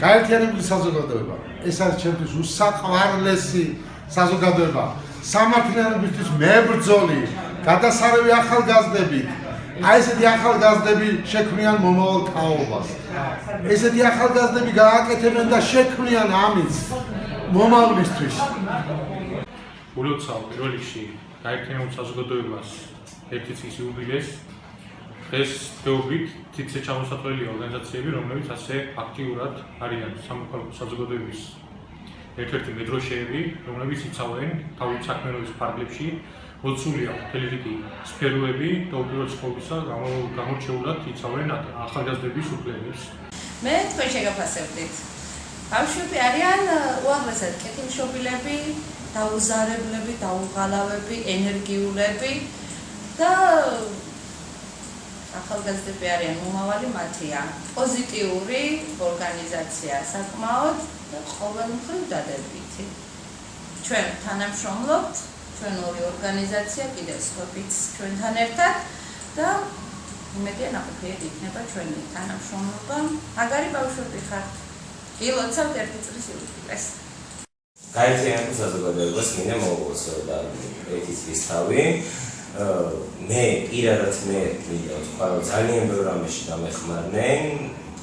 გაერთიანებული საზოგადოება. ეს არის ჩემთვის უსაყვარლესი საზოგადოება. სამართლიანობისთვის მებრძოლი, გადასარევი ახალგაზრდები. აი ესეთი ახალგაზრდები შექმნიან მომავალ თაობას. ესეთი ახალგაზრდები გააკეთებენ და შექმნიან ამის მომავლისთვის. ულოცავ პირველ რიგში გაერთიანებულ საზოგადოებას ერთი წლის იუბილეს. დღეს თეობით თითქმის ჩამოსატვლელი ორგანიზაციები, რომლებიც ასე აქტიურად არიან სამოქალაქო საზოგადოების ერთ-ერთი მედროშეები, რომლებიც იცავენ თავის საქმიანობის ფარგლებში, მოცულია მთელი რიგი სფეროები და უპირველეს ყოვლისა გამორჩეულად იცავენ ახალგაზრდების უფლებებს. მე თქვენ შეგაფასებდით. ბავშვები არიან უაღრესად კეთილშობილები, დაუზარებლები, დაუღალავები, ენერგიულები და ახალგაზრდები არიან მომავალი მათია. პოზიტიური ორგანიზაცია საკმაოდ და ყოველმხრივ დადებითი. ჩვენ თანამშრომლობთ, ჩვენ ორი ორგანიზაცია კიდევ სხვებიც ჩვენთან ერთად და იმედია ნაყოფიერ იქნება ჩვენი თანამშრომლობა. მაგარი ბავშვები ხართ. გილოცავთ ერთი წლის იუბილეს. გაერთიანებულ საზოგადოებას მინდა მოვუწოდო და ერთი წლის თავი. მე პირადად მინდა ვთქვა, რომ ძალიან ბევრ რამეში დამეხმარნენ,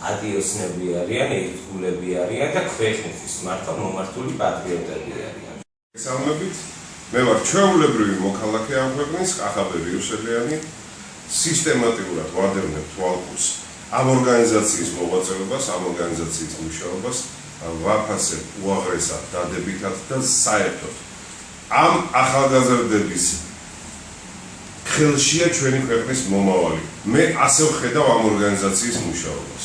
პატიოსნები არიან, ერთგულები არიან და ქვეყნისთვის მართლა მომართული პატრიოტები არიან. გესალმებით, მე ვარ ჩვეულებრივი მოქალაქე ამ ქვეყნის, კახაბე რიუსელიანი, სისტემატურად ვადევნებ თვალყურს ამ ორგანიზაციის მოღვაწეობას, ამ ორგანიზაციის მუშაობას, ვაფასებ უაღრესად დადებითად და საერთოდ ამ ახალგაზრდების ხელშია ჩვენი ქვეყნის მომავალი. მე ასე ვხედავ ამ ორგანიზაციის მუშაობას.